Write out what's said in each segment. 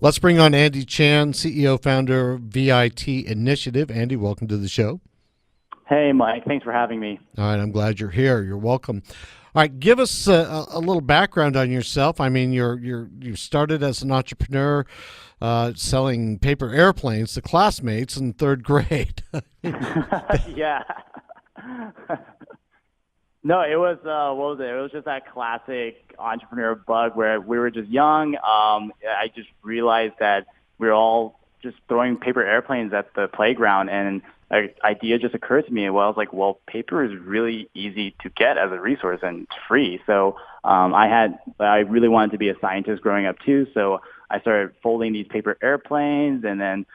Let's bring on Andy Chan, CEO, founder of VIT Initiative. Andy, welcome to the show. Hey, Mike. Thanks for having me. All right, I'm glad you're here. You're welcome. All right, give us a little background on yourself. I mean, you started as an entrepreneur, selling paper airplanes to classmates in third grade. Yeah. No, it was what was it? It was just that classic entrepreneur bug where we were just young. I just realized that we were all just throwing paper airplanes at the playground, and an idea just occurred to me. Well, I was like, well, paper is really easy to get as a resource and it's free. So I really wanted to be a scientist growing up too. So I started folding these paper airplanes and then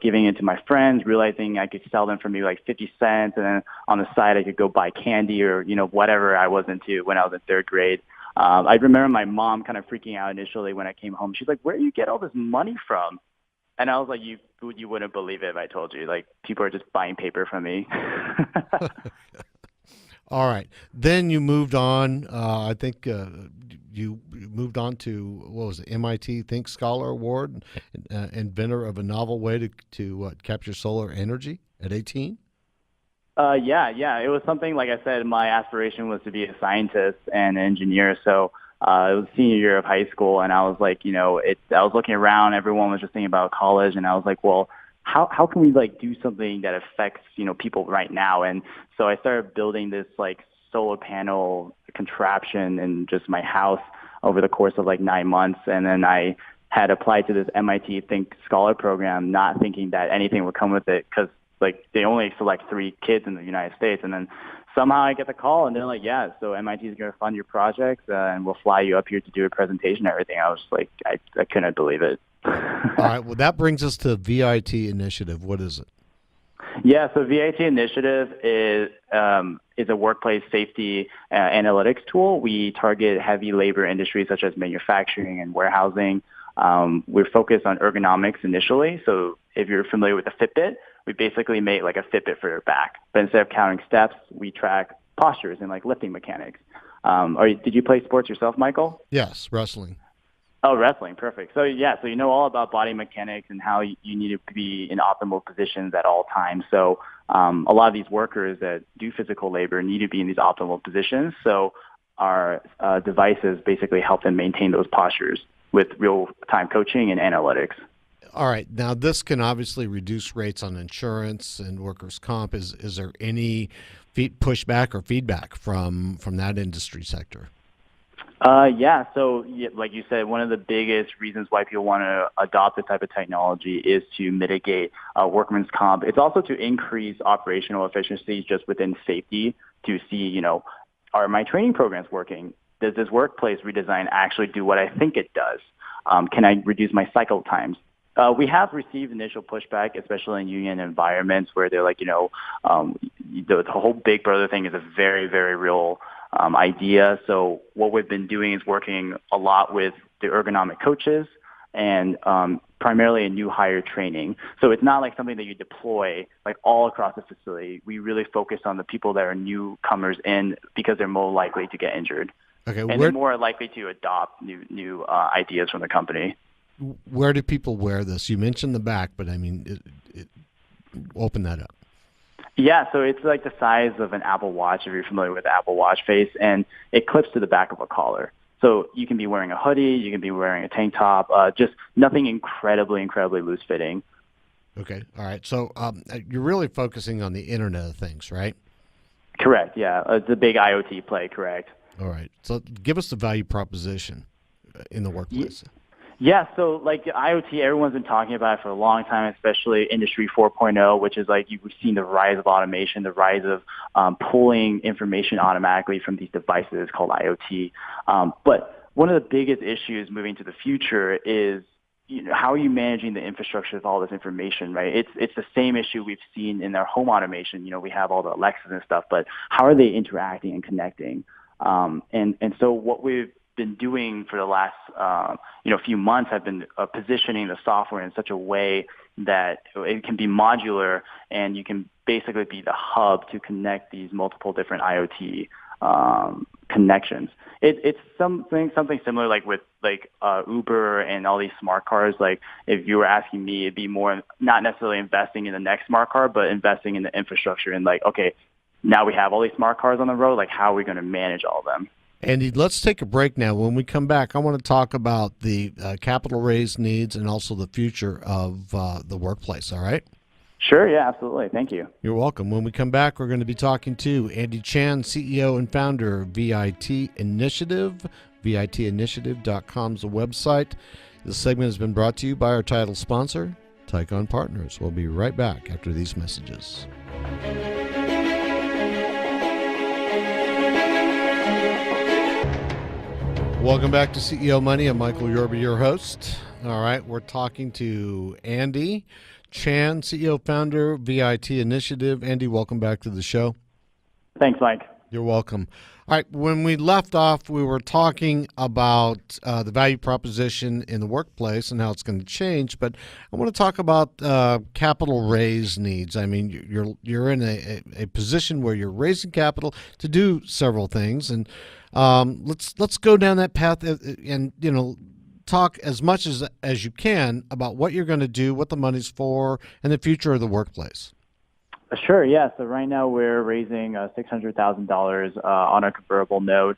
giving it to my friends, realizing I could sell them for maybe like 50 cents. And then on the side, I could go buy candy or, whatever I was into when I was in third grade. I remember my mom kind of freaking out initially when I came home. She's like, where do you get all this money from? And I was like, you wouldn't believe it if I told you. Like, people are just buying paper from me. All right. Then you moved on. I think you moved on to, what was it, MIT Think Scholar Award, inventor of a novel way to capture solar energy at 18? Yeah. It was something, like I said, my aspiration was to be a scientist and an engineer. So it was senior year of high school, and I was like, I was looking around. Everyone was just thinking about college, and I was like, well, how can we like do something that affects people right now? And so I started building this like solar panel contraption in just my house over the course of like 9 months, and then I had applied to this MIT Think Scholar program, not thinking that anything would come with it because like they only select 3 kids in the United States, and then somehow I get the call, and they're like, yeah, so MIT is going to fund your projects, and we'll fly you up here to do a presentation and everything. I was like, I couldn't believe it. All right. Well, that brings us to VIT Initiative. What is it? Yeah, so VIT Initiative is a workplace safety analytics tool. We target heavy labor industries such as manufacturing and warehousing. We're focused on ergonomics initially. So if you're familiar with the Fitbit, we basically make like a Fitbit for your back. But instead of counting steps, we track postures and like lifting mechanics. Did you play sports yourself, Michael? Yes, wrestling. Oh, wrestling. Perfect. So so you know all about body mechanics and how you need to be in optimal positions at all times. So a lot of these workers that do physical labor need to be in these optimal positions. So our devices basically help them maintain those postures with real-time coaching and analytics. All right. Now, this can obviously reduce rates on insurance and workers' comp. Is there any pushback or feedback from that industry sector? So like you said, one of the biggest reasons why people want to adopt this type of technology is to mitigate workman's comp. It's also to increase operational efficiencies just within safety to see, are my training programs working? Does this workplace redesign actually do what I think it does? Can I reduce my cycle times? We have received initial pushback, especially in union environments where they're like, the whole Big Brother thing is a very, very real idea. So what we've been doing is working a lot with the ergonomic coaches and primarily in new hire training. So it's not like something that you deploy like all across the facility. We really focus on the people that are newcomers in because they're more likely to get injured. Okay, and they're more likely to adopt new ideas from the company. Where do people wear this? You mentioned the back, but I mean, open that up. Yeah, so it's like the size of an Apple Watch, if you're familiar with the Apple Watch face, and it clips to the back of a collar. So you can be wearing a hoodie, you can be wearing a tank top, just nothing incredibly loose fitting. Okay, all right. So you're really focusing on the Internet of Things, right? Correct, yeah. It's a big IoT play, correct. All right. So give us the value proposition in the workplace. Yeah, so like IoT, everyone's been talking about it for a long time, especially Industry 4.0, which is like you've seen the rise of automation, the rise of pulling information automatically from these devices called IoT. But one of the biggest issues moving to the future is how are you managing the infrastructure of all this information, right? It's the same issue we've seen in our home automation. We have all the Alexas and stuff, but how are they interacting and connecting? And so what we've been doing for the last few months have been positioning the software in such a way that it can be modular and you can basically be the hub to connect these multiple different IoT connections. It's something similar like with Uber and all these smart cars. Like if you were asking me, it'd be more not necessarily investing in the next smart car, but investing in the infrastructure and like, okay, now we have all these smart cars on the road. Like how are we going to manage all of them? Andy, let's take a break now. When we come back, I want to talk about the capital raise needs and also the future of the workplace. All right? Sure. Yeah, absolutely. Thank you. You're welcome. When we come back, we're going to be talking to Andy Chan, CEO and founder of VIT Initiative. VITinitiative.com is the website. This segment has been brought to you by our title sponsor, Tycon Partners. We'll be right back after these messages. Welcome back to CEO Money. I'm Michael Yorba, your host. All right, we're talking to Andy Chan, CEO, founder, VIT Initiative. Andy, welcome back to the show. Thanks, Mike. You're welcome. All right, when we left off, we were talking about the value proposition in the workplace and how it's going to change, but I want to talk about capital raise needs. I mean, you're in a position where you're raising capital to do several things, and let's go down that path and talk as much as you can about what you're going to do, what the money's for, and the future of the workplace. Sure, yeah. So right now we're raising $600,000 on a convertible note.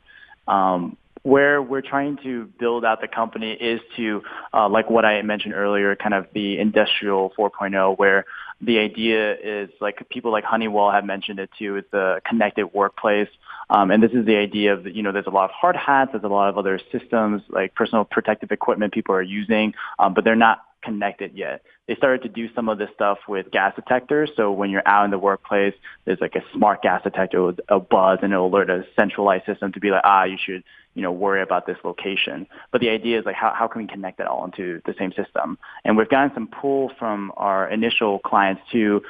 Where we're trying to build out the company is to, like what I mentioned earlier, kind of the industrial 4.0, where the idea is like people like Honeywell have mentioned it too, is the connected workplace. And this is the idea of, there's a lot of hard hats, there's a lot of other systems like personal protective equipment people are using, but they're not connected yet. They started to do some of this stuff with gas detectors. So when you're out in the workplace, there's like a smart gas detector with a buzz and it'll alert a centralized system to be like, you should, worry about this location. But the idea is like, how can we connect it all into the same system? And we've gotten some pull from our initial clients to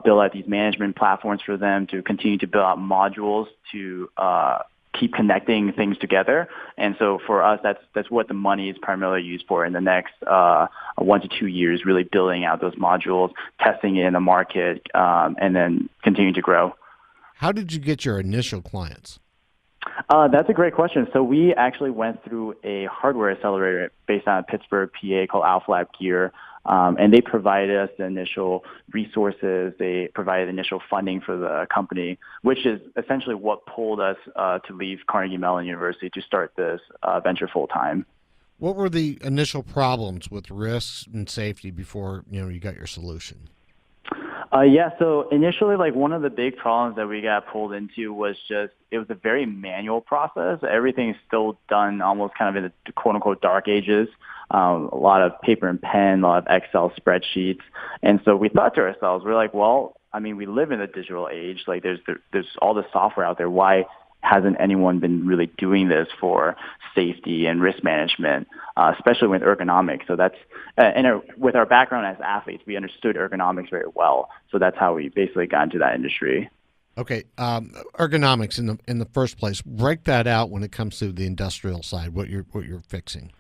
build out these management platforms for them to continue to build out modules to keep connecting things together. And so for us, that's what the money is primarily used for in the next 1 to 2 years, really building out those modules, testing it in the market, and then continuing to grow. How did you get your initial clients? That's a great question. So we actually went through a hardware accelerator based out of Pittsburgh, PA, called Alpha Lab Gear. And they provided us the initial resources. They provided initial funding for the company, which is essentially what pulled us to leave Carnegie Mellon University to start this venture full time. What were the initial problems with risks and safety before you got your solution? So initially, like one of the big problems that we got pulled into was just it was a very manual process. Everything is still done almost kind of in the quote unquote dark ages. A lot of paper and pen, a lot of Excel spreadsheets, and so we thought to ourselves, we're like, well, I mean, we live in the digital age. Like, there's all this software out there. Why hasn't anyone been really doing this for safety and risk management, especially with ergonomics? So that's with our background as athletes, we understood ergonomics very well. So that's how we basically got into that industry. Okay, ergonomics in the first place. Break that out when it comes to the industrial side. What you're fixing.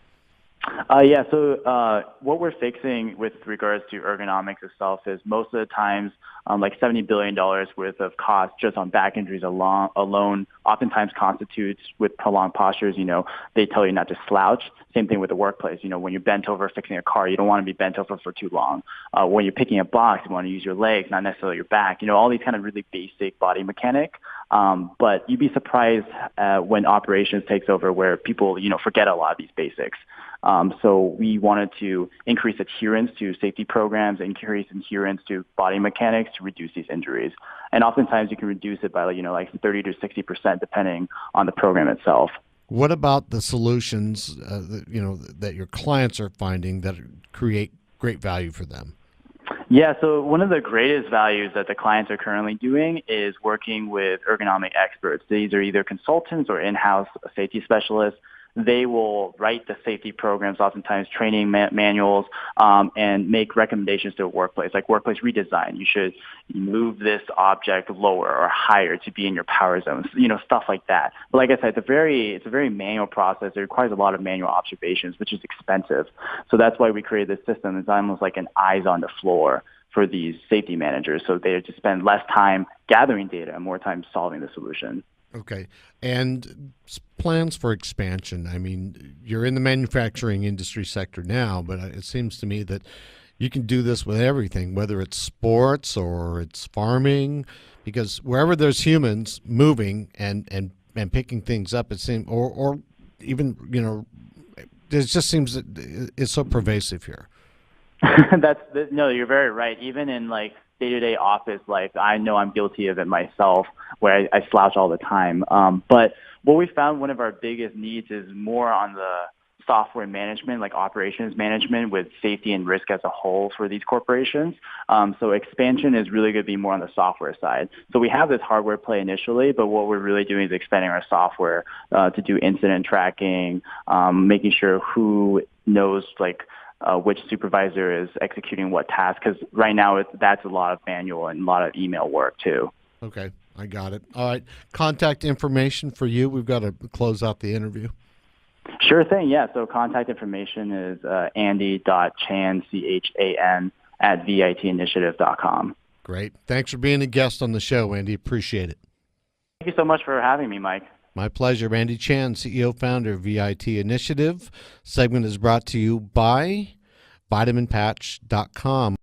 So what we're fixing with regards to ergonomics itself is most of the times, like $70 billion worth of cost just on back injuries alone oftentimes constitutes with prolonged postures. They tell you not to slouch. Same thing with the workplace. When you're bent over fixing a car, you don't want to be bent over for too long. When you're picking a box, you want to use your legs, not necessarily your back. All these kind of really basic body mechanic. But you'd be surprised when operations takes over where people, forget a lot of these basics. So we wanted to increase adherence to safety programs, increase adherence to body mechanics to reduce these injuries. And oftentimes you can reduce it by, like 30 to 60% depending on the program itself. What about the solutions, that your clients are finding that create great value for them? Yeah, so one of the greatest values that the clients are currently doing is working with ergonomic experts. These are either consultants or in-house safety specialists. They will write the safety programs, oftentimes training manuals, and make recommendations to a workplace, like workplace redesign. You should move this object lower or higher to be in your power zones, stuff like that. But like I said, it's a very manual process. It requires a lot of manual observations, which is expensive. So that's why we created this system. It's almost like an eyes on the floor for these safety managers. So they just spend less time gathering data and more time solving the solution. Okay. And plans for expansion. I mean, you're in the manufacturing industry sector now, but it seems to me that you can do this with everything, whether it's sports or it's farming, because wherever there's humans moving and picking things up, it seems, or even, it just seems that it's so pervasive here. No, you're very right. Even in like day-to-day office life, I know I'm guilty of it myself, where I slouch all the time. But what we found, one of our biggest needs is more on the software management, like operations management with safety and risk as a whole for these corporations. So expansion is really going to be more on the software side. So we have this hardware play initially, but what we're really doing is expanding our software to do incident tracking, making sure who knows which supervisor is executing what task, because right now that's a lot of manual and a lot of email work too. Okay, I got it. All right, contact information for you. We've got to close out the interview. Sure thing, yeah. So contact information is andy.chan, CHAN, at VITinitiative.com. Great. Thanks for being a guest on the show, Andy. Appreciate it. Thank you so much for having me, Mike. My pleasure. Andy Chan, CEO, founder of VIT Initiative. Segment is brought to you by vitaminpatch.com.